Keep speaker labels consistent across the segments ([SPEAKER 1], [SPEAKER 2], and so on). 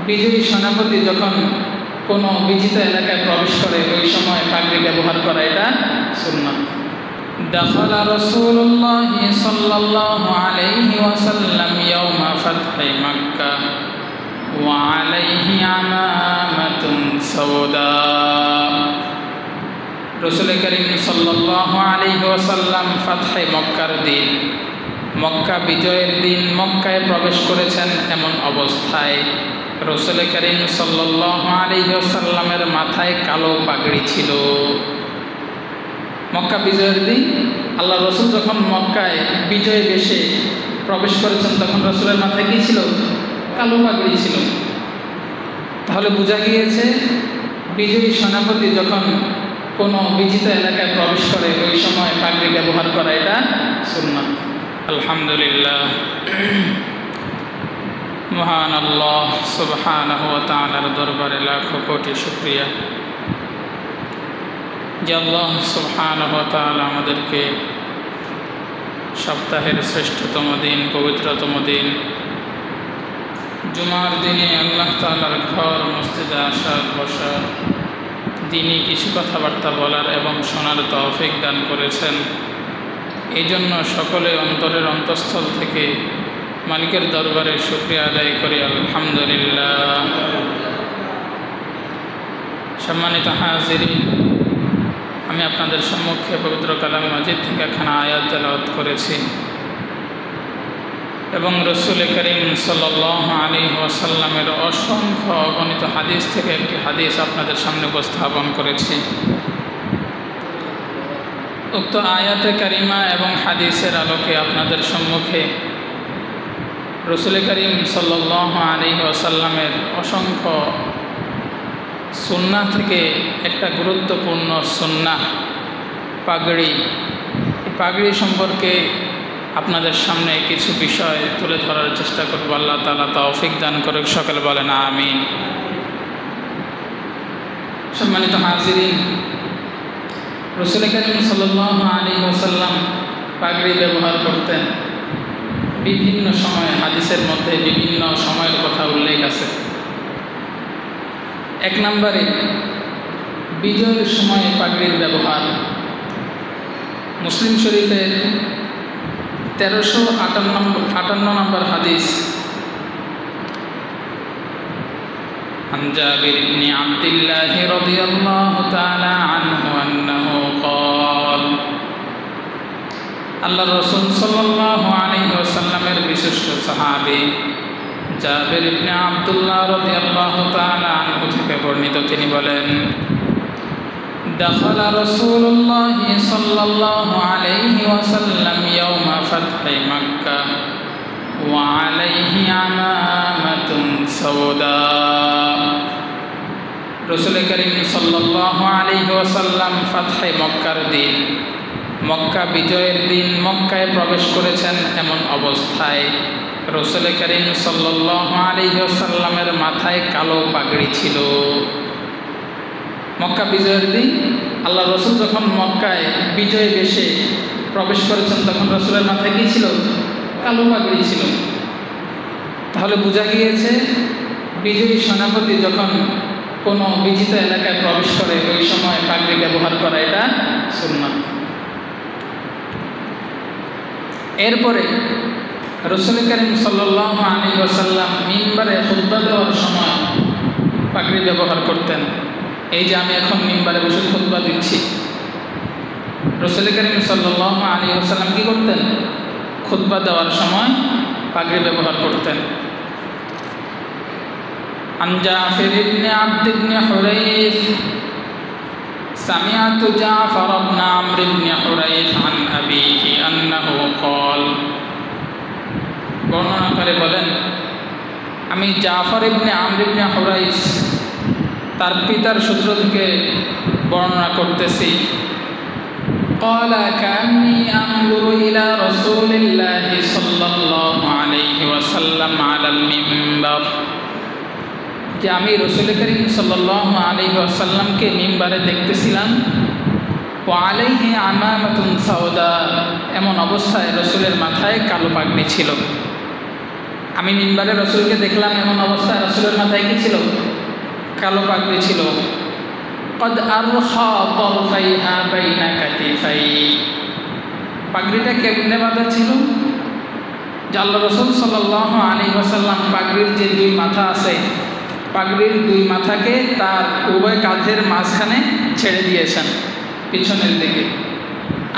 [SPEAKER 1] বিজয়ী সেনাপতি যখন কোনো বিজিত এলাকায় প্রবেশ করে ওই সময় পাগড়ি ব্যবহার করা এটা সুন্নাত। দাখালা রাসূলুল্লাহ সাল্লাল্লাহু আলাইহি ওয়াসাল্লাম ইয়াওমা ফাতহি মক্কাহ ওয়া আলাইহি আমামাতুন সাওদা। রাসূল করিম সাল্লাল্লাহু আলাইহি ওয়াসাল্লাম ফাতহি মক্কার দিন, মক্কা বিজয়ের দিন মক্কায় প্রবেশ করেছেন। এমন অবস্থায় রাসূল করিম সাল্লাল্লাহু আলাইহি ওয়াসাল্লামের মাথায় কালো পাগড়ি ছিল। মক্কা বিজয়ের দিন আল্লাহ রসুল যখন মক্কায় বিজয় বেশে প্রবেশ করেছেন তখন রসুলের মাথায় কী ছিল? কালো পাগড়ি ছিল। তাহলে বোঝা গিয়েছে বিজয়ী সেনাপতি যখন কোনো বিজিত এলাকায় প্রবেশ করে ওই সময় পাগড়ি ব্যবহার করা এটা সুন্নাত। আলহামদুলিল্লাহ, মহান আল্লাহ সুবহানাহু ওয়া তাআলার দরবারে লাখো কোটি শুকরিয়া যে আল্লাহ সুবহানাহু ওয়া তাআলা আমাদেরকে সপ্তাহের শ্রেষ্ঠতম দিন, পবিত্রতম দিন জুমার দিনে আল্লাহ তাআলার ঘর মসজিদে আসার, বসার, দিনই কিছু কথাবার্তা বলার এবং শোনার তৌফিক দান করেছেন। এই জন্য সকলে অন্তরের অন্তঃস্থল থেকে মালিকের দরবারে শুকরিয়া আদায় করি, আলহামদুলিল্লাহ। সম্মানিত হাজিরিন, আমি আপনাদের সম্মুখে পবিত্র কালামে মাজিদ থেকে একখানা আয়াত তেলাওয়াত করেছি এবং রাসূল করিম সাল্লাল্লাহু আলাইহি ওয়াসাল্লামের অসংখ্য অগণিত হাদিস থেকে একটি হাদিস আপনাদের সামনে উপস্থাপন করেছি। উক্ত আয়াতে কারিমা এবং হাদিসের আলোকে আপনাদের সম্মুখে রাসূল করিম সাল্লাল্লাহু আলাইহি ওয়াসাল্লামের অসংখ্য সুন্নাহ থেকে একটা গুরুত্বপূর্ণ সুন্নাহ পাগড়ি, পাগড়ি সম্পর্কে আপনাদের সামনে কিছু বিষয় তুলে ধরার চেষ্টা করব। আল্লাহ তাআলা তৌফিক দান করুক, সকলে বলেন আমিন। সম্মানিত হাজিরিন, রাসূল করিম সাল্লাল্লাহু আলাইহি ওয়াসাল্লাম পাগড়ি ব্যবহার করতেন বিভিন্ন সময়ে। হাদিসের মধ্যে বিভিন্ন সময়ের কথা উল্লেখ আছে। এক নম্বরে বিজয়ের সময় পাগড়ির ব্যবহার। মুসলিম শরীফের 1358 নম্বর হাদিস, عن جابر بن عبد الله رضي الله تعالى عنه أنه قال আল্লাহ রাসূল সাল্লাল্লাহু আলাইহি ওয়াসাল্লামের বিশিষ্ট সাহাবী জাবির ইবনে আব্দুল্লাহ রাদিয়াল্লাহু তাআলা আনহু থেকে বর্ণিত, তিনি বলেন, দাখালা রাসূলুল্লাহ সাল্লাল্লাহু আলাইহি ওয়াসাল্লাম ইয়াওমা ফাতহি মক্কাহ ওয়া আলাইহি আমামাতুন সাওদা। রাসূল করিম সাল্লাল্লাহু আলাইহি ওয়াসাল্লাম ফাতহি মক্কার দিন, মক্কা বিজয়ের দিন মক্কায় প্রবেশ করেছেন। এমন অবস্থায় রাসূল করিম সাল্লাল্লাহু আলাইহি ওয়াসাল্লামের মাথায় কালো পাগড়ি ছিল। মক্কা বিজয়ের দিন আল্লাহ রসুল যখন মক্কায় বিজয় বেশে প্রবেশ করেছেন তখন রসুলের মাথায় কী ছিল? কালো পাগড়ি ছিল। তাহলে বোঝা গিয়েছে বিজয়ী সেনাপতি যখন কোনো বিজিত এলাকায় প্রবেশ করে ওই সময় পাগড়ি ব্যবহার করা এটা সুন্নাত। এরপরে রাসূল করিম সাল্লাল্লাহু আলাইহি ওয়াসাল্লাম মিম্বারে খুতবা দেওয়ার সময় পাগড়ি ব্যবহার করতেন। এই যে আমি এখন মিম্বারে বসে খুতবা দিচ্ছি, রাসূল করিম সাল্লাল্লাহু আলাইহি ওয়াসাল্লাম কী করতেন? খুতবা দেওয়ার সময় পাগড়ি ব্যবহার করতেন। عن جعفر بن عبد بن حريث سمعت جعفر بن عمرو بن حريث عن أبيه أنه قال বর্ণনা করে বলেন, আমি জাফর ইবনে আমর ইবনে হুরাইস তার পিতার সূত্র থেকে বর্ণনা করতেছি। قال كأني أنظر إلى رسول الله صلى الله عليه وسلم على المنبر, যে আমি রাসূল করিম সাল্লাল্লাহু আলাইহি ওয়াসাল্লামকে মিম্বারে দেখতেছিলাম। ওয়া আলাইহি আমামাতুন সাওদা, এমন অবস্থায় রাসূলের মাথায় কালো পাগড়ি ছিল। আমি মিম্বারে রসুলকে দেখলাম, এমন অবস্থায় রসুলের মাথায় কি ছিল? কালো পাগড়ি ছিল। কদ আরখা তারফাইহা বাইনা কাতিফাই, পাগড়িটা কেমনে বাঁধা ছিল? যে আল্লাহ রসুল সাল্লাল্লাহু আলাইহি ওয়াসাল্লাম পাগড়ির যে দুই মাথা আছে, পাগড়ির দুই মাথাকে তার উভয় কাঁধের মাঝখানে ছেড়ে দিয়েছেন পিছনের দিকে।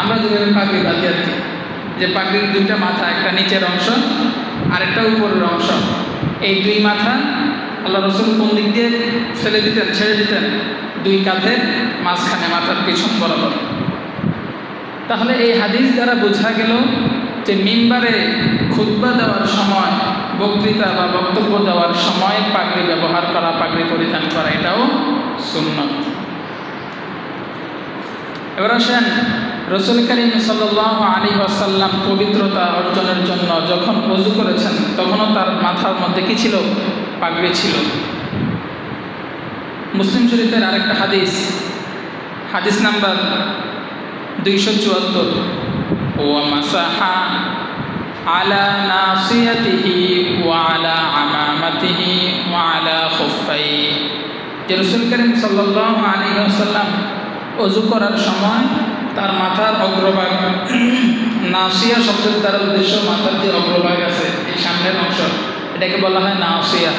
[SPEAKER 1] আমরা যেভাবে পাগড়ি বাঁধি আর কি, যে পাগড়ির দুইটা মাথা, একটা নিচের অংশ আর একটা উপরের অংশ, এই দুই মাথা আল্লাহ রসুল কোন দিক দিয়ে ছেড়ে দিতেন? দুই কাঁধের মাঝখানে, মাথার পিছন বরাবর। তাহলে এই হাদিস দ্বারা বোঝা গেল যে মিম্বারে খুতবা দেওয়ার সময়, বক্তৃতা বা বক্তব্য দেওয়ার সময় পাগড়ি ব্যবহার করা, পাগড়ি পরিধান করা, এটাও সুন্নত। এবার আসেন, রসুল করিম সাল্লাল্লাহু আলাইহি ওয়াসাল্লাম পবিত্রতা অর্জনের জন্য যখন ওযু করেছেন, তখনও তার মাথার মধ্যে কি ছিল? পাগড়ি ছিল। মুসলিম শরীফের আরেকটা হাদিস, হাদিস নাম্বার 274, ওয়া মাসাহা আলা নাসিয়াতিহি ওয়া আলা আমামাতিহি ওয়া আলা খুফাইহি, যে রাসূল করিম সাল্লাল্লাহু আলাইহি ওয়াসাল্লাম ওযু করার সময় তার মাথার অগ্রভাগ, নাসিয়া শব্দের দ্বারা উদ্দেশ্য মাথার যে অগ্রভাগ আছে, এই সামনের অংশ, এটাকে বলা হয় নাসিয়া।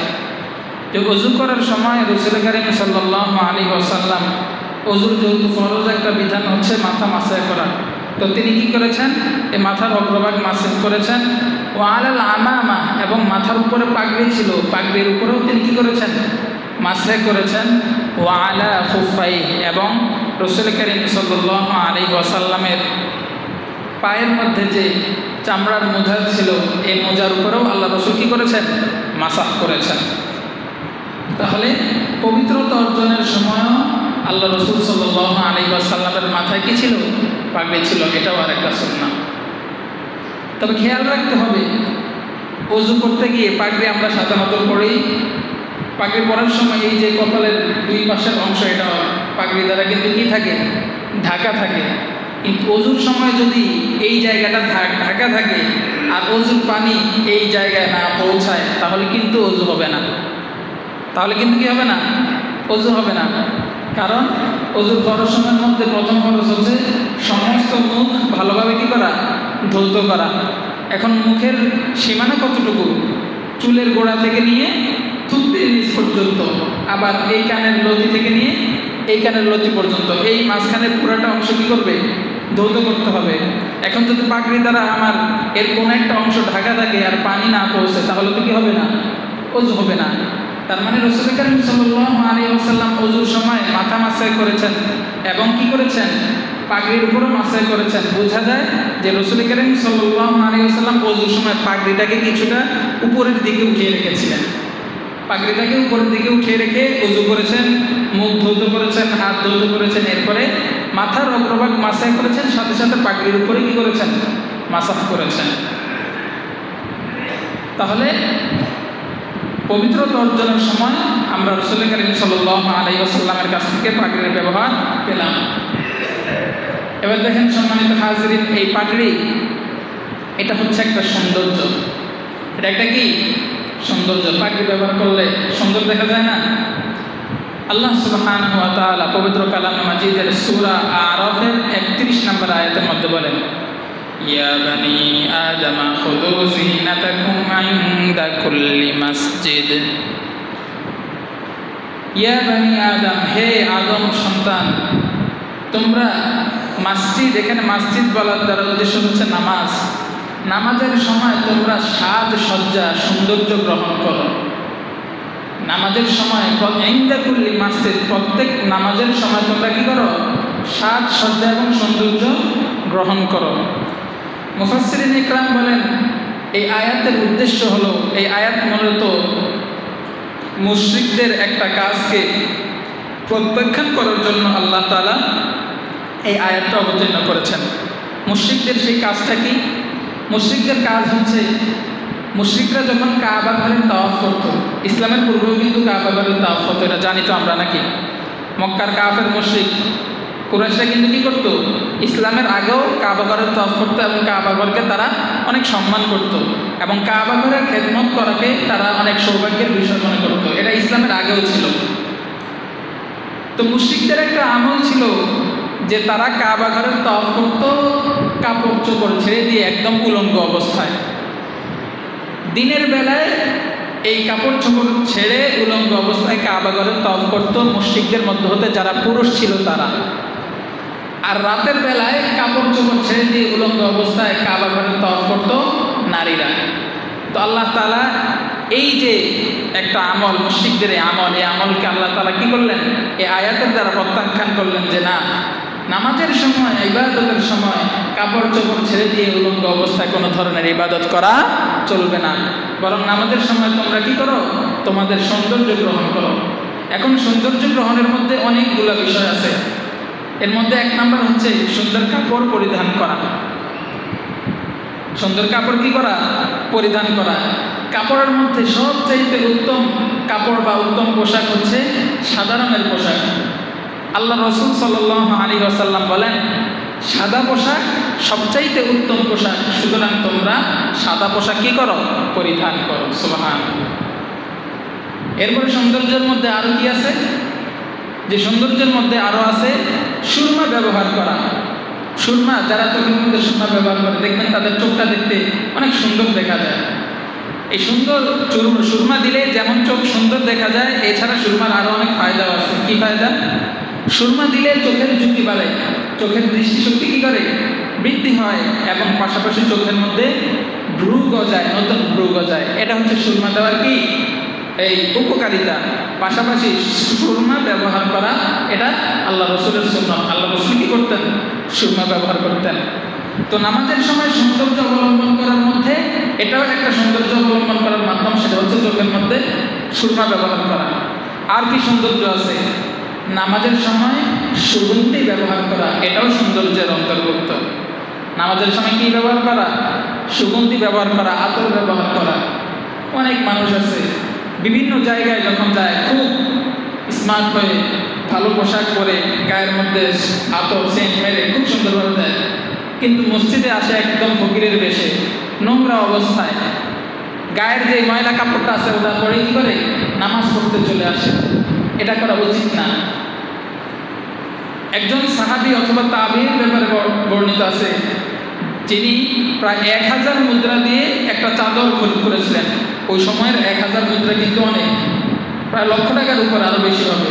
[SPEAKER 1] যে ওযু করার সময় রাসূল করিম সাল্লাল্লাহু আলাইহি ওয়াসাল্লাম, ওযুর যেহেতু ফরজ একটা বিধান হচ্ছে মাথা মাসাহ করা, তো তিনি কি করেছেন? এই মাথার অগ্রভাগ মাসাহ করেছেন। ওয়া আলাল আমামা, এবং মাথার উপরে পাগড়ি ছিল, পাগড়ির উপরেও তিনি কি করেছেন? মাসাহ করেছেন। ওয়া আলা খুফাই, এবং রাসূল করিম সাল্লাল্লাহু আলাইহি ওয়াসাল্লামের পায়ের মধ্যে যে চামড়ার মোজা ছিল, এই মোজার উপরেও আল্লাহ রসুল কি করেছেন? মাসাহ করেছেন। তাহলে পবিত্রতা অর্জনের সময়ও আল্লাহ রসুল সাল্লাল্লাহু আলাইহি ওয়াসাল্লামের মাথায় কি ছিল? পাগড়ি ছিল। এটাও আর একটা সুন্নাহ। তবে খেয়াল রাখতে হবে, ওযু করতে গিয়ে পাগড়ি আমরা সাধারণত পড়ি, পাগড়ি পরার সময় এই যে কপালের দুই পাশের অংশ, এটা পাগড়ি দ্বারা কিন্তু কি থাকে? ঢাকা থাকে। কিন্তু ওযুর সময় যদি এই জায়গাটা ঢাকা থাকে আর ওযুর পানি এই জায়গায় না পৌঁছায়, তাহলে কিন্তু ওযু হবে না। তাহলে কিন্তু কি হবে না? ওযু হবে না। কারণ ওযুর ফরজ সময়ের মধ্যে প্রথম ফরজ হচ্ছে সমস্ত মুখ ভালোভাবে কি করা? ধৌত করা। এখন মুখের সীমানা কতটুকু? চুলের গোড়া থেকে নিয়ে থুতনির নিচ পর্যন্ত, আবার এই কানের লতি থেকে নিয়ে এই কানের লতি পর্যন্ত, এই মাঝখানের পুরোটা অংশ কী করবে? ধৌত করতে হবে। এখন যদি পাগড়ি দ্বারা আমার এর কোনো একটা অংশ ঢাকা থাকে আর পানি না পৌঁছে, তাহলে তো কি হবে না? ওযু হবে না। তার মানে রাসূল করিম সাল্লাল্লাহু আলাইহি ওয়াসাল্লাম ওযুর সময় মাথা মাসাহ করেছেন এবং কি করেছেন? পাগড়ির উপরও মাসাহ করেছেন। বোঝা যায় যে রাসূল করিম সাল্লাল্লাহু আলাইহি ওয়াসাল্লাম ওযুর সময় পাগড়িটাকে কিছুটা উপরের দিকে উঠিয়ে রেখেছিলেন। পাগড়িটাকে উপরের দিকে উঠিয়ে রেখে ওযু করেছেন, মুখ ধৌত করেছেন, হাত ধৌত করেছেন, এরপরে মাথার অগ্রভাগ মাসাহ করেছেন, সাথে সাথে পাগড়ির উপরে কি করেছেন? মাসাহ করেছেন। তাহলে পবিত্রতা অর্জনের সময় আমরা রাসূল করিম সাল্লাল্লাহু আলাইহি ওয়াসাল্লামের কাছ থেকে পাগড়ির ব্যবহার পেলাম। এবার দেখেন সম্মানিত হাজিরিন, এই পাগড়ি এটা হচ্ছে একটা সৌন্দর্য। এটা একটা কি? সৌন্দর্য। পাগড়ি ব্যবহার করলে সুন্দর দেখা যায় না? আল্লাহ সুবহানাহু ওয়া তাআলা পবিত্র কালামে মাজিদের সূরা আরাফের 31 নম্বর আয়াতের মধ্যে বলেন, ইয়া বানি আদম খুযু যিনাতাকুম ইনদা কুল্লি মাসজিদ। ইয়া বানি আদম, হে আদম সন্তান, তোমরা মসজিদ, এখানে মসজিদ বলার দ্বারা উদ্দেশ্য হচ্ছে নামাজ। নামাজের সময় তোমরা সাজসজ্জা, সৌন্দর্য গ্রহণ করো। নামাজের সময় ইনদা কুল্লি মাসজিদ, প্রত্যেক নামাজের সময় তোমরা কি করো? সাজসজ্জা এবং সৌন্দর্য গ্রহণ করো। মুফাসসিরিন ইকরাম বলেন, এই আয়াতের উদ্দেশ্য হলো, এই আয়াত মূলত মুশরিকদের একটা কাজকে প্রত্যাখ্যান করার জন্য আল্লাহ তাআলা এই আয়াতটা অবতীর্ণ করেছেন। মুশরিকদের সেই কাজটা কি? মুশরিকদের কাজ হচ্ছে, মুশরিকরা যখন কাবা ঘরের তাওয়াফ করত, ইসলামের পূর্বেও কিন্তু কাবা ঘরের তাওয়াফ হতো, এটা জানি তো আমরা নাকি? মক্কার কাফের মুশরিক কুরাইশরা কিন্তু কি করতো? ইসলামের আগেও কাবা ঘরের তওয়াফ করতো এবং কাবা ঘরকে তারা অনেক সম্মান করত এবং কাবা ঘরের খেদমত করাকে তারা অনেক সৌভাগ্যের বিষয় মনে করত। এটা ইসলামের আগেও ছিল। তো মুশরিকদের একটা আমল ছিল যে তারা কাবা ঘরের তওয়াফ করত কাপড় চোপড় ছেড়ে দিয়ে একদম উলঙ্গ অবস্থায়। দিনের বেলায় এই কাপড় চোপড় ছেড়ে উলঙ্গ অবস্থায় কাবা ঘরের তওয়াফ করত মুশরিকদের মধ্যে হতে যারা পুরুষ ছিল তারা। আর রাতের বেলায় কাপড় চোপড় ছেড়ে দিয়ে উলঙ্গ অবস্থায় কাবা ঘরের তওয়াফ করত নারীরা। তো আল্লাহ তাআলা এই যে একটা আমল, মুশরিকদের এই আমলকে আল্লাহ তাআলা কি করলেন, এই আয়াতের দ্বারা প্রত্যাখ্যান করলেন যে না, নামাজের সময়, ইবাদতের সময় কাপড় চোপড় ছেড়ে দিয়ে উলঙ্গ অবস্থায় কোনো ধরনের ইবাদত করা চলবে না, বরং নামাজের সময় তোমরা কি করো, তোমাদের সৌন্দর্য গ্রহণ করো। এখন সৌন্দর্য গ্রহণের মধ্যে অনেকগুলো বিষয় আছে। এর মধ্যে এক নাম্বার হচ্ছে সুন্দর কাপড় পরিধান করা। সুন্দর কাপড় কি করা, পরিধান করা। কাপড়ের মধ্যে সবচাইতে উত্তম কাপড় বা উত্তম পোশাক হচ্ছে সাদা রঙের পোশাক। আল্লাহ রাসূল সাল্লাল্লাহু আলাইহি ওয়াসাল্লাম বলেন, সাদা পোশাক সবচাইতে উত্তম পোশাক, সুতরাং তোমরা সাদা পোশাক কি করো, পরিধান করো। সুবহানাল্লাহ। এরপরে সৌন্দর্যের মধ্যে আরো কি আছে, যে সৌন্দর্যের মধ্যে আরো আছে সুরমা ব্যবহার করা। সুরমা, যারা চোখের মধ্যে সুরমা ব্যবহার করে দেখবেন তাদের চোখটা দেখতে অনেক সুন্দর দেখা যায়। এই সুন্দর সুরমা দিলে যেমন চোখ সুন্দর দেখা যায়, এছাড়া সুরমার আরো অনেক ফায়দাও আছে। কি ফায়দা? সুরমা দিলে চোখের জ্যোতি বাড়ে, চোখের দৃষ্টিশক্তি কি করে, বৃদ্ধি হয়, এবং পাশাপাশি চোখের মধ্যে ভ্রু গজায়, নতুন ভ্রু গজায়। এটা হচ্ছে সুরমা দেওয়ার কি এই উপকারিতা। পাশাপাশি সুরমা ব্যবহার করা এটা আল্লাহ রাসূলের সুন্নাত। আল্লাহ রাসূল কি করতেন, সুরমা ব্যবহার করতেন। তো নামাজের সময় সৌন্দর্য অবলম্বন করার মধ্যে এটাও একটা সৌন্দর্য অবলম্বন করার মাধ্যম, সেটা হচ্ছে চোখের মধ্যে সুরমা ব্যবহার করা। আর কি সৌন্দর্য আছে, নামাজের সময় সুগন্ধি ব্যবহার করা, এটাও সৌন্দর্যের অন্তর্ভুক্ত। নামাজের সময় কি ব্যবহার করা, সুগন্ধি ব্যবহার করা, আতর ব্যবহার করা। অনেক মানুষ আছে বিভিন্ন জায়গায় যখন যায় খুব স্মার্ট হয়ে ভালো পোশাক পরে গায়ের মধ্যে আতর সেন্ট মেরে খুব সুন্দরভাবে দেয়, কিন্তু মসজিদে আসে একদম ফকিরের বেশে, নোংরা অবস্থায়, গায়ের যে ময়লা কাপড়টা আছে ওটা পরে কি করে নামাজ পড়তে চলে আসে। এটা করা উচিত না। একজন সাহাবী অথবা তাবিঈর ব্যাপারে বর্ণিত আছে, যিনি প্রায় 1000 মুদ্রা দিয়ে একটা চাদর খরিদ করেছিলেন। ওই সময়ের 1000 মুদ্রা কিন্তু অনেক, প্রায় লক্ষ টাকার উপর, আরো বেশি হবে।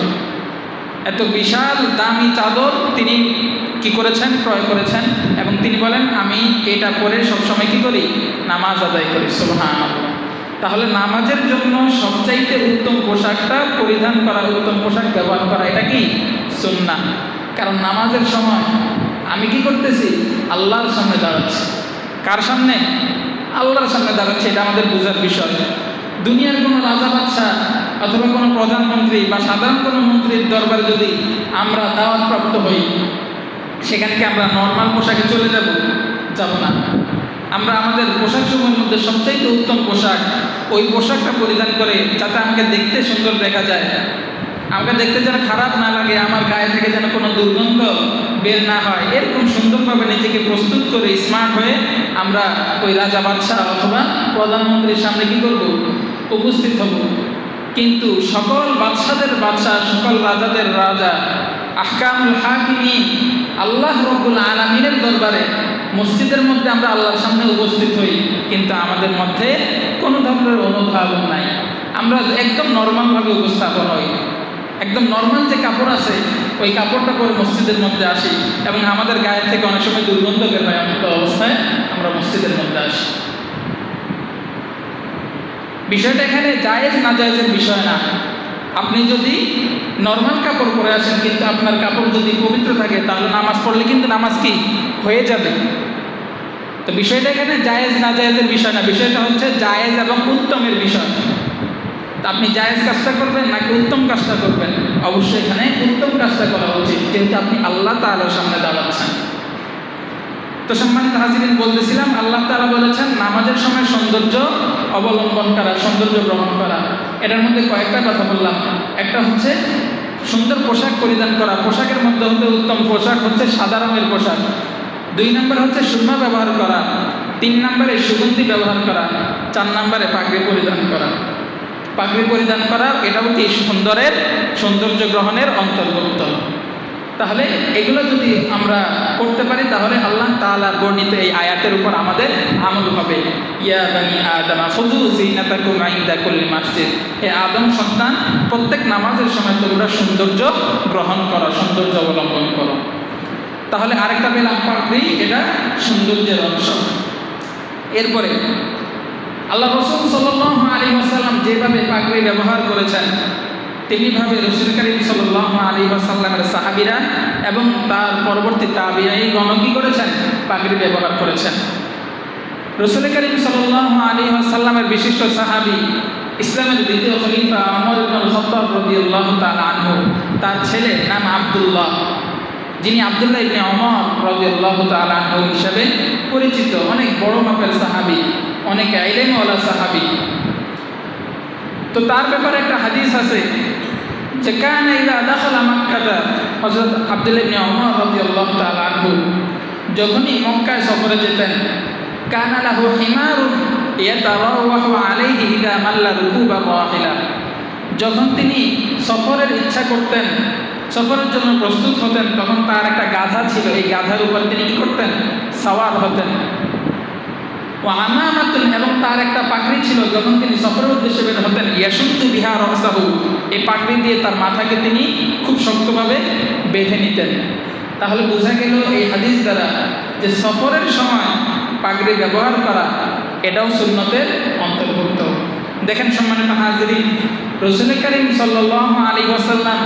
[SPEAKER 1] এত বিশাল দামি চাদর তিনি কি করেছেন, ক্রয় করেছেন, এবং তিনি বলেন আমি এটা পরে সবসময় কি করি, নামাজ আদায় করি। সুবহানাল্লাহ। তাহলে নামাজের জন্য সবচাইতে উত্তম পোশাকটা পরিধান করা, উত্তম পোশাক ব্যবহার করা, এটা কি সুন্নাহ। কারণ নামাজের সময় আমি কি করতেছি, আল্লাহর সামনে দাঁড়াচ্ছি। কার সামনে? আল্লাহর সামনে দাঁড়াচ্ছি। এটা আমাদের বোঝার বিষয়। দুনিয়ার কোনো রাজা বাদশাহ অথবা কোনো প্রধানমন্ত্রী বা সাধারণ কোনো মন্ত্রীর দরবারে যদি আমরা দাওয়াতপ্রাপ্ত হই, সেখানে কি আমরা নর্মাল পোশাকে চলে যাব? যাব না। আমরা আমাদের পোশাক সমূহের মধ্যে সবচাইতে উত্তম পোশাক, ওই পোশাকটা পরিধান করে যাতে আমাকে দেখতে সুন্দর দেখা যায়, আমাকে দেখতে যেন খারাপ না লাগে, আমার গায়ে থেকে যেন কোনো দুর্গন্ধ বের না হয়, এরকম সুন্দরভাবে নিজেকে প্রস্তুত করে স্মার্ট হয়ে আমরা ওই রাজা বাদশাহ অথবা প্রধানমন্ত্রীর সামনে কি করব, উপস্থিত হব। কিন্তু সকল বাদশাদের বাদশাহ, সকল রাজাদের রাজা, আহকামুল হাকিমিন আল্লাহ রাব্বুল আলামিনের দরবারে মসজিদের মধ্যে আমরা আল্লাহর সামনে উপস্থিত হই, কিন্তু আমাদের মধ্যে কোনো ধরনের অনুধাবন নাই। আমরা একদম নর্মালভাবে উপস্থাপন হই, একদম নর্মাল যে কাপড় আছে ওই কাপড়টা পরে মসজিদের মধ্যে আসি, এবং আমাদের গায়ে থেকে অনেক সময় দুর্গন্ধ বের হয়, এমন অবস্থায় আমরা মসজিদের মধ্যে আসি। বিষয়টা এখানে জায়েজ না জায়েজের বিষয় না। আপনি যদি নর্মাল কাপড় পরে আসেন কিন্তু আপনার কাপড় যদি পবিত্র থাকে, তাহলে নামাজ পড়লে কিন্তু নামাজ কি হয়ে যাবে। তো বিষয়টা এখানে জায়েজ না জায়েজের বিষয় না, বিষয়টা হচ্ছে জায়েজ এবং উত্তমের বিষয়। আপনি জায়েজ কাজটা করবেন নাকি উত্তম কাজটা করবেন? অবশ্যই এখানে উত্তম কাজটা করা উচিত, যেহেতু আপনি আল্লাহ তাআলার সামনে দাঁড়াচ্ছেন। তো সম্মানিত হাজিরিন, বলতেছিলাম আল্লাহ তাআলা বলেছেন নামাজের সময় সৌন্দর্য অবলম্বন করা, সৌন্দর্য গ্রহণ করা। এটার মধ্যে কয়েকটা কথা বললাম। একটা হচ্ছে সুন্দর পোশাক পরিধান করা, পোশাকের মধ্যে উত্তম পোশাক হচ্ছে সাদা রঙের পোশাক। 2 নম্বর হচ্ছে সুরমা ব্যবহার করা, 3 নম্বরে সুগন্ধি ব্যবহার করা, 4 নম্বরে পাগড়ি পরিধান করা। পাগড়ি পরিধান করা এটাও কি সৌন্দর্য গ্রহণের অন্তর্ভুক্ত। তাহলে এগুলো যদি আমরা করতে পারি তাহলে আল্লাহ তাআলার বর্ণিত এই আয়াতের উপর আমাদের আমল হবে। ইয়া বানি আদম খুযু যিনাতাকুম ইনদা কুল্লি মাসজিদ, হে আদম সন্তান, প্রত্যেক নামাজের সময় তোমরা সৌন্দর্য গ্রহণ করো, সৌন্দর্য অবলম্বন করো। তাহলে আরেকটা পেলাম পাগড়ি, এটা সৌন্দর্যের অংশ। এরপরে আল্লাহ রাসূল সাল্লাল্লাহু আলাইহি ওয়াসাল্লাম যেভাবে পাগড়ি ব্যবহার করেছেন তেমনিভাবে রাসূল করিম সাল্লাল্লাহু আলাইহি ওয়াসাল্লামের সাহাবীরা এবং তার পরবর্তী তাবিঈগণ কি করেছেন? পাগড়ি ব্যবহার করেছেন। রাসূল করিম সাল্লাল্লাহু আলাইহি ওয়াসাল্লামের বিশিষ্ট সাহাবী, ইসলামের দ্বিতীয় খলিফা ওমর ইবনে খাত্তাব রাদিয়াল্লাহু তাআলা আনহু, তার ছেলে নাম আব্দুল্লাহ, যিনি আব্দুল্লাহ ইবনে ওমর রাদিয়াল্লাহু তাআলা আনহু হিসেবে পরিচিত, অনেক বড় মাপের সাহাবী, অনেক ইলমওয়ালা সাহাবী। তো তার ব্যাপারে একটা হাদিস আছে যে কানা ইযা দাখালা মক্কা, হযরত আব্দুল্লাহ ইবনে ওমর রাদিয়াল্লাহু তাআলা আনহু যখনই মক্কায় সফরে যেতেন, কানা লাহু হিমারুন ইয়াতারাওয়াহু আলাইহি ইযা মাল্লা রুকুবা রাহিলা, যখন তিনি সফরের ইচ্ছা করতেন, সফরের জন্য প্রস্তুত হতেন, তখন তার একটা গাধা ছিল, এই গাধার উপর তিনি কি করতেন? সাওয়ার হতেন। ও আমামাতুন, এবং তার একটা পাগড়ি ছিল, যখন তিনি সফরের উদ্দেশ্যে বের হতেন, ইয়াশুদ্দু বিহা রাসাহু, এই পাগড়ি দিয়ে তার মাথাকে তিনি খুব শক্তভাবে বেঁধে নিতেন। তাহলে বোঝা গেল এই হাদিস দ্বারা যে সফরের সময় পাগড়ি ব্যবহার করা এটাও সুন্নতের অন্তর্ভুক্ত। দেখেন সম্মানিত হাজিরিন, রাসূল করিম সাল্লাল্লাহু আলাইহি ওয়াসাল্লাম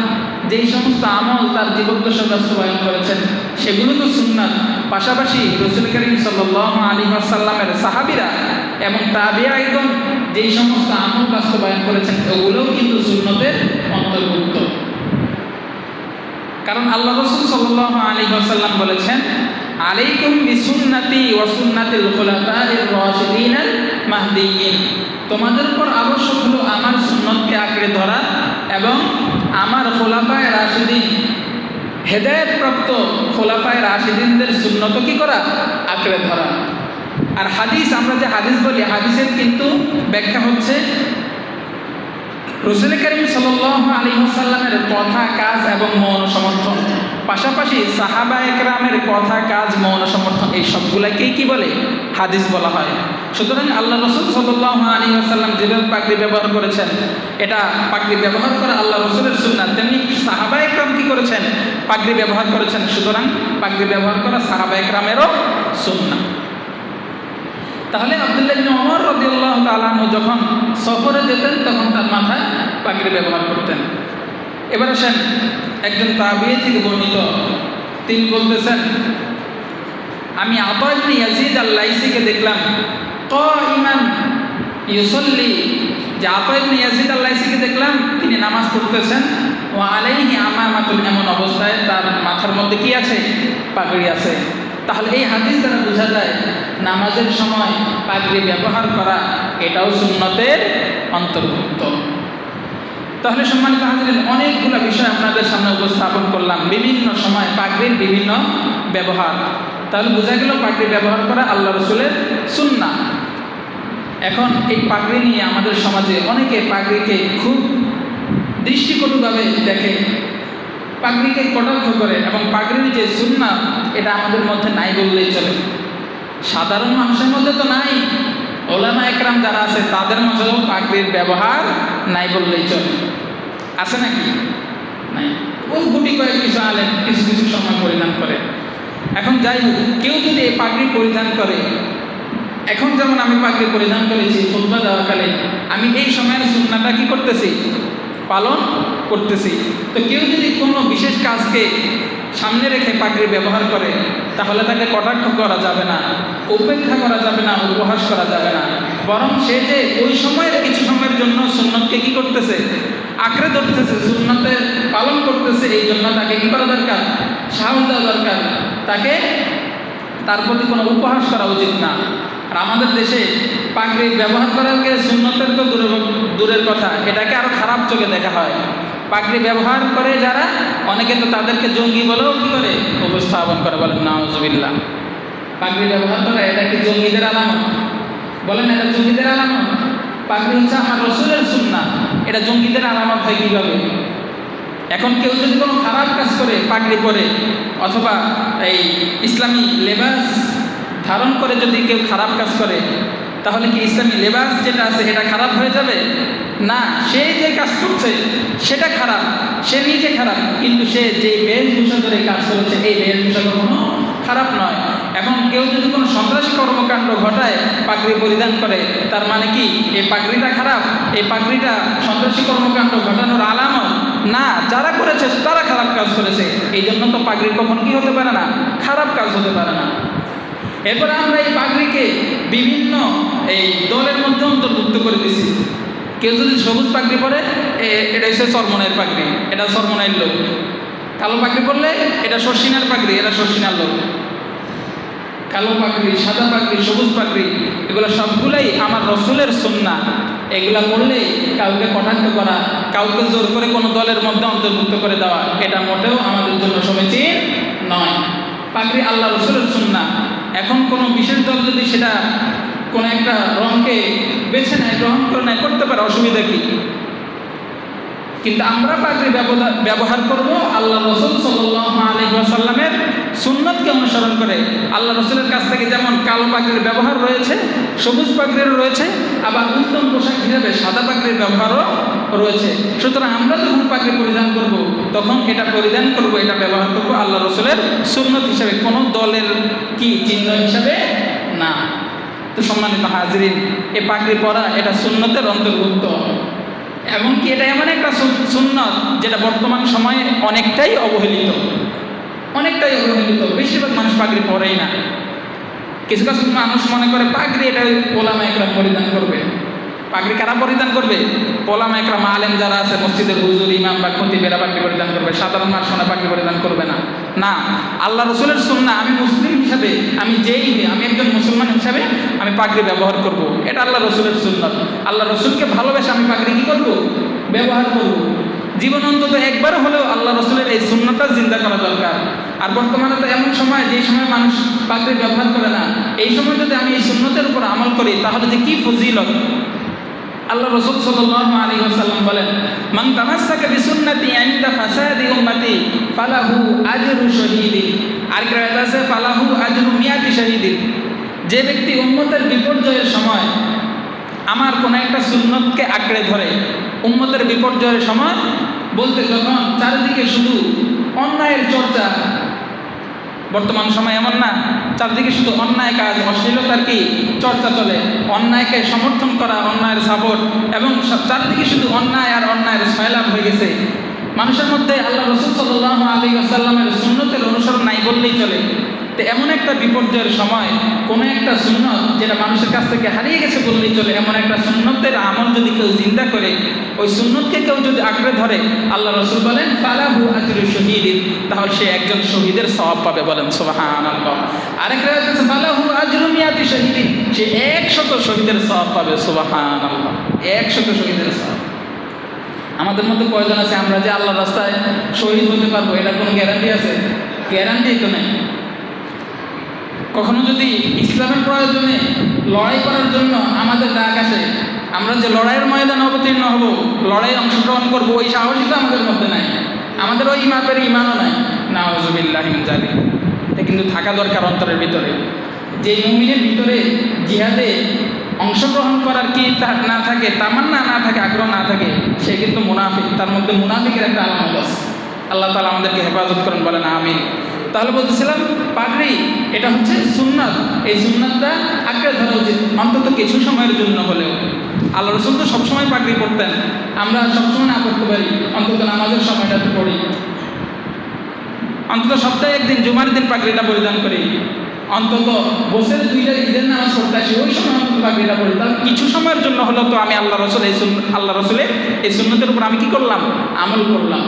[SPEAKER 1] যেই সমস্ত আমল তার জীবদ্দশায় বাস্তবায়ন করেছেন সেগুলো তো সুন্নাত, পাশাপাশি রাসূল করিম সাল্লাল্লাহু আলাইহি ওয়াসাল্লামের সাহাবীরা এবং তাবিঈগণ যেই সমস্ত আমল বাস্তবায়ন করেছেন ওগুলোও কিন্তু সুন্নতের অন্তর্ভুক্ত। কারণ আল্লাহ রাসূল সাল্লাল্লাহু আলাইহি ওয়াসাল্লাম বলেছেন, আলাইকুম বিসুন্নতি ওয়া সুন্নাতিল খুলাফাইর রাশিদিনাল মাহদিয়্যিন, তোমাদের উপর আবশ্যক হলো আমার সুন্নতকে আঁকড়ে ধরা এবং আমার খোলাফায়ে রাশিদিন, হেদায়েতপ্রাপ্ত খোলাফায়ে রাশিদিনদের সুন্নত কি করা? আঁকড়ে ধরা। আর হাদিস, আমরা যে হাদিস বলি, হাদিসের কিন্তু ব্যাখ্যা হচ্ছে রাসূল করিম সাল্লাল্লাহু আলাইহি ওয়াসাল্লামের কথা, কাজ এবং মৌন সমর্থন, পাশাপাশি সাহাবায়ে কেরামের কথা, কাজ, মৌন সমর্থন, এই সবগুলাকেই কি বলে? হাদিস বলা হয়। সুতরাং আল্লাহ রাসূল সাল্লাল্লাহু আলাইহি ওয়াসাল্লাম যেভাবে পাগড়ি ব্যবহার করেছেন, এটা পাগড়ি ব্যবহার করা আল্লাহ রাসূলের সুন্নাত, তেমনি সাহাবায়ে কেরাম কি করেছেন? পাগড়ি ব্যবহার করেছেন। সুতরাং পাগড়ি ব্যবহার করা সাহাবায়ে কেরামেরও সুন্নাত। তাহলে আব্দুল্লাহ ইবনে ওমর রাদিয়াল্লাহু তাআলা আনহু যখন সফরে যেতেন তখন তার মাথায় পাগড়ি ব্যবহার করতেন। এবার আসেন একজন তাবিঈ থেকে বর্ণিত, তিনি বলতেছেন, আমি আতা ইবনে ইয়াজিদ আল-লাইসিকে দেখলাম কাইমান ইউসাল্লি, যে আতা ইবনে ইয়াজিদ আল-লাইসিকে দেখলাম তিনি নামাজ পড়তেছেন, ওয়া আলাইহি আমামাতুন, এমন অবস্থায় তার মাথার মধ্যে কি আছে? পাগড়ি আছে। তাহলে এই হাদিস দ্বারা বোঝা যায় নামাজের সময় পাগড়ি ব্যবহার করা এটাও সুন্নতের অন্তর্ভুক্ত। তাহলে সম্মানিত হাজিরিন, অনেকগুলো বিষয় আপনাদের সামনে উপস্থাপন করলাম, বিভিন্ন সময় পাগড়ির বিভিন্ন ব্যবহার। তাহলে বোঝা গেল পাগড়ি ব্যবহার করা আল্লাহ রাসূলের সুন্নাহ। এখন এই পাগড়ি নিয়ে আমাদের সমাজে অনেকে পাগড়িকে খুব দৃষ্টিকটুভাবে দেখে, পাগড়িকে কটাক্ষ করে, এবং পাগড়ির যে সুন্নাহ এটা আমাদের মধ্যে নাই বললেই চলে। সাধারণ মানুষের মধ্যে তো নাই, ওলামা একরাম যারা আছে তাদের মধ্যেও পাগড়ির ব্যবহার নাই বললেই চলে। আছে নাকি? নাই। ওই গুটি কয়েক কিছু আলেম কিছু কিছু সময় পরিধান করে। এখন যাই হোক, কেউ যদি এই পাগড়ি পরিধান করে, এখন যেমন আমি পাগড়ি পরিধান করেছি খুতবা দেওয়াকালে, আমি এই সময়ের সুন্নাহটা কি করতেছি? পালন করতেছি। তো কেউ যদি কোনো বিশেষ কাজকে সামনে রেখে পাগড়ি ব্যবহার করে তাহলে তাকে কটাক্ষ করা যাবে না, উপেক্ষা করা যাবে না, উপহাস করা যাবে না, বরং সে যে ওই সময়ের কিছু সময়ের জন্য সুন্নতকে কি করতেছে? আঁকড়ে ধরতেছে, সুন্নতে পালন করতেছে, এই জন্য তাকে কি করা দরকার? সাহস দেওয়া দরকার, তাকে তার প্রতি কোনো উপহাস করা উচিত না। আর আমাদের দেশে পাগড়ি ব্যবহার করাকে সুন্নতের তো দূরের কথা, এটাকে আরও খারাপ চোখে দেখা হয়। পাগড়ি ব্যবহার করে যারা, অনেকে তো তাদেরকে জঙ্গি বলেও কী করে উপস্থাপন করে, বলেন নাউজুবিল্লাহ। পাগড়ি ব্যবহার করে এটা কি জঙ্গিদের আলামত? বলেন এটা জঙ্গিদের আলামত? পাগড়ি হচ্ছে আমার রসুলের সুন্নাহ, এটা জঙ্গিদের আলামত হয় কীভাবে? এখন কেউ যদি কোনো খারাপ কাজ করে পাগড়ি পরে, অথবা এই ইসলামী লেবাস ধারণ করে যদি কেউ খারাপ কাজ করে, তাহলে কি ইসলামী লেবাস যেটা আছে এটা খারাপ হয়ে যাবে? না, সে যে কাজ করছে সেটা খারাপ, সে নিজে খারাপ, কিন্তু সে যে বেশভূষা ধরে কাজ করেছে এই বেশভূষা কখনো খারাপ নয়। এখন কেউ যদি কোনো সন্ত্রাসী কর্মকাণ্ড ঘটায় পাগড়ি পরিধান করে, তার মানে কি এই পাগড়িটা খারাপ? এই পাগড়িটা সন্ত্রাসী কর্মকাণ্ড ঘটানোর আলামত না, যারা করেছে তারা খারাপ কাজ করেছে, এই জন্য তো পাগড়ি কখনো কি হতে পারে না? খারাপ কাজ হতে পারে না। এরপরে আমরা এই পাগড়িকে বিভিন্ন এই দলের মধ্যে অন্তর্ভুক্ত করে দিছি। কেউ যদি সবুজ পাগড়ি পরে এটা হচ্ছে চরমনের পাগড়ি, এটা চরমনের লোক। কালো পাগড়ি পরলে এটা শর্ষিনার পাগড়ি, এটা শর্ষিনার লোক। কালো পাগড়ি, সাদা পাগড়ি, সবুজ পাগড়ি, এগুলো সবগুলাই আমার রসুলের সুন্নাহ। এগুলা করলে কাউকে কটাক্ষ করা, কাউকে জোর করে কোনো দলের মধ্যে অন্তর্ভুক্ত করে দেওয়া, এটা মোটেও আমাদের জন্য সমীচীন নয়। পাগড়ি আল্লাহ রসুলের সুন্নাহ। এখন কোনো বিশেষ দল যদি সেটা কোনো একটা রঙকে বেছে নেয়, গ্রহণ করে নেয়, করতে পারে, অসুবিধা কি? কিন্তু আমরা পাগড়ি ব্যবহার করব আল্লাহ রসুল সাল্লাল্লাহু আলাইহি ওয়াসাল্লামের সুন্নতকে অনুসরণ করে। আল্লাহ রসুলের কাছ থেকে যেমন কালো পাগড়ির ব্যবহার রয়েছে, সবুজ পাগড়িরও রয়েছে, আবার উত্তম পোশাক হিসেবে সাদা পাগড়ির ব্যবহারও রয়েছে। সুতরাং আমরা যখন পাগড়ি পরিধান করব তখন এটা পরিধান করব, এটা ব্যবহার করব আল্লাহ রসুলের সুন্নত হিসেবে, কোনো দলের কি চিহ্ন হিসাবে না। তো সম্মানিত হাজরিন, এই পাগড়ি পরা এটা সুন্নতের অন্তর্ভুক্ত। এমনকি এটা এমন একটা সুন্নত যেটা বর্তমান সময়ে অনেকটাই অবহেলিত, অনেকটাই অবহেলিত। বেশিরভাগ মানুষ পাগড়ি পরেই না। কিছু কিছু মানুষ মনে করে পাগড়ি এটা ওলামা একরাম পরিধান করবে। পাগড়ি কারা পরিধান করবে? ওলামা একরাম, আলেম যারা আছে মসজিদের হুজুর, ইমাম বা খতিবেরা পাগড়ি পরিধান করবে, সাধারণ মানুষ পাগড়ি পরিধান করবে না। না, আল্লাহ রসুলের সুন্নাহ, আমি মুসলিম হিসাবে, আমি আমি একজন মুসলমান হিসাবে আমি পাগড়ি ব্যবহার করব, এটা আল্লাহ রসুলের সুন্নাত। আল্লাহ রসুলকে ভালোবেসে আমি পাগড়ি কী করব? ব্যবহার করব। জীবন অন্তত একবার হলেও আল্লাহ রসুলের এই সুন্নাতটা জিন্দা করা দরকার। আর বর্তমানে তো এমন সময়, যে সময় মানুষ পাগড়ি ব্যবহার করে না, এই সময় যদি আমি এই সুন্নতের উপর আমল করি তাহলে যে কি ফজিলত! আল্লাহ রসুল সাল্লাল্লাহু আলাইহি ওয়াসাল্লাম বলেন, মান তামাসসাকা বিসুন্নতি ইনদা ফাসাদি উম্মতি ফালাহু আজরু শহীদিন। আর কিরাত আছে ফালাহু আজরু মিয়াতি শহীদিন। যে ব্যক্তি উম্মতের বিপর্যয়ের সময় আমার কোনো একটা সুন্নতকে আঁকড়ে ধরে, উম্মতের বিপর্যয়ের সময় বলতে যখন চারিদিকে শুধু অন্যায়ের চর্চা, বর্তমান সময় এমন না, চারদিকে শুধু অন্যায় কাজ, অশ্লীলতার কি চর্চা চলে, অন্যায়কে সমর্থন করা, অন্যায়ের সাপোর্ট, এবং চারদিকে শুধু অন্যায় আর অন্যায়ের সয়লাভ হয়ে গেছে। মানুষের মধ্যে আল্লাহ রসুল সাল্লাল্লাহু আলাইহি ওয়াসাল্লামের সুন্নতের অনুসরণ নাই বললেই চলে। তো এমন একটা বিপর্যয়ের সময় কোনো একটা সুন্নত যেটা মানুষের কাছ থেকে হারিয়ে গেছে বললেই চলে, এমন একটা সুন্নতের আমল যদি কেউ জিন্দা করে, ওই সুন্নতকে কেউ যদি আঁকড়ে ধরে, আল্লাহ রসুল বলেন ফালাহু আজরু শহীদিন, তাহলে সে একজন শহীদের সওয়াব পাবে। বলেন সুবহানাল্লাহ। আরেকটা হচ্ছে ফালাহু আজরু মিয়াতি শহীদিন, সে 100 শহীদের সওয়াব পাবে। সুবহানাল্লাহ, 100 শহীদের সওয়াব। আমাদের মধ্যে কয়জন আছে আমরা যে আল্লাহর রাস্তায় শহীদ হতে পারবো, এটার কোনো গ্যারান্টি আছে? গ্যারান্টি তো নেই। কখনো যদি ইসলামের প্রয়োজনে লড়াই করার জন্য আমাদের ডাক আসে, আমরা যে লড়াইয়ের ময়দানে অবতীর্ণ হব, লড়াই অংশগ্রহণ করব, ওই সাহসই তো আমাদের মধ্যে নাই। আমাদের ওই মাপের ইমানও নাই। নাউযুবিল্লাহি মিন যালিক। এটা কিন্তু থাকা দরকার অন্তরের ভিতরে। যে মুমিনের ভিতরে জিহাদে অংশগ্রহণ করার কি না থাকে, তামান্না না থাকে, আগ্রহ না থাকে, সে কিন্তু মুনাফিক। তার মধ্যে মুনাফিকের একটা আলামত আছে। আল্লাহ তাআলা আমাদেরকে হেফাজত করেন, বলেন আমিন। তাহলে বলতেছিলাম পাগড়ি এটা হচ্ছে সুন্নাত। এই সুন্নাতটা আঁকড়ে ধরা উচিত, অন্তত কিছু সময়ের জন্য হলেও। আল্লাহ রসুল তো সবসময় পাগড়ি পরতেন, আমরা সবসময় না করতে পারি, অন্তত নামাজের সময়টাতে পড়ি, অন্তত সপ্তাহে একদিন জুমার দিন পাগড়িটা পরিধান করি, অন্তত বছরে 2টা ঈদের নামাজ পড়তে আসি, ওই সময় অন্তত পাগড়িটা পড়ি। তাহলে কিছু সময়ের জন্য হলেও তো আমি আল্লাহ রসুলের এই সুন্নতের উপর আমি কি করলাম? আমল করলাম।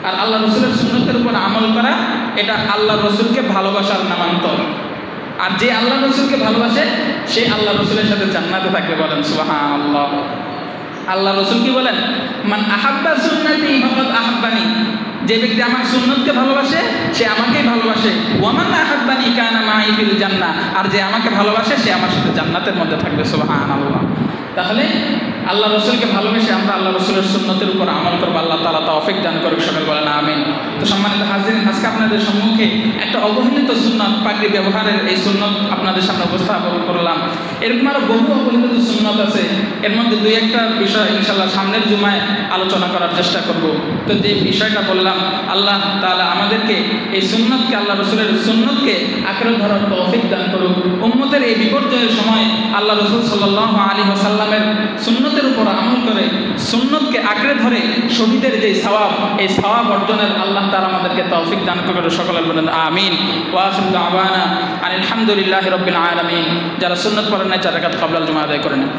[SPEAKER 1] আর আল্লাহ রসুলের সুন্নতের উপর আমল করা এটা আল্লাহ রসুলকে ভালোবাসার নামান্তর। আর যে আল্লাহ রসুলকে ভালোবাসে সে আল্লাহ রসুলের সাথে জান্নাতে থাকবে। বলেন সুবহানাল্লাহ। আল্লাহ রসুল কি বলেন? মান আহাব্বা সুন্নতি যে ব্যক্তি আমার সুন্নতকে ভালোবাসে সে আমাকেই ভালোবাসে। ওয়ামান আহাব্বানি কানা মাই ফিল জান্নাহ, আর যে আমাকে ভালোবাসে সে আমার সাথে জান্নাতের মধ্যে থাকবে। সুবহানাল্লাহ। তাহলে আল্লাহ রসুলকে ভালোবেসে আমরা আল্লাহ রসুলের সুন্নতের উপর আমল করবো। আল্লাহ তাআলা তৌফিক দান করুক, সকল বলেন আমিন। তো সম্মানিত হাজিরিন, আজকে আপনাদের সম্মুখে একটা অবহেলিত সুন্নত, পাগড়ি ব্যবহারের এই সুন্নত আপনাদের সামনে উপস্থাপন করলাম। এরকম আরও বহু অবহেলিত সুন্নত আছে, এর মধ্যে দুই একটা বিষয় ইনশাআল্লাহ সামনের জুমায় আলোচনা করার চেষ্টা করব। তো যে বিষয়টা বললাম, আল্লাহ তাআলা আমাদেরকে এই সুন্নতকে, আল্লাহ রসুলের সুন্নতকে আঁকড়ে ধরার তৌফিক দান করুক। উম্মতের এই বিপর্যয়ের সময় আল্লাহ রসুল সাল্লাল্লাহু আলাইহি ওয়াসাল্লামের সুন্নতের উপর আমল করে সুন্নতকে আঁকড়ে ধরে শহীদের যে সওয়াব, এই সওয়াব অর্জনের আল্লাহ তাআলা আমাদেরকে তৌফিক দান করে, সকলের বলেন আমিন। ওয়া আখিরু দাওয়ানা আলহামদুলিল্লাহি রাব্বিল আলামিন। যারা সুন্নত পড়েন না 4 রাকাত ক্বাবলাল জুমা আদায় করে নেন।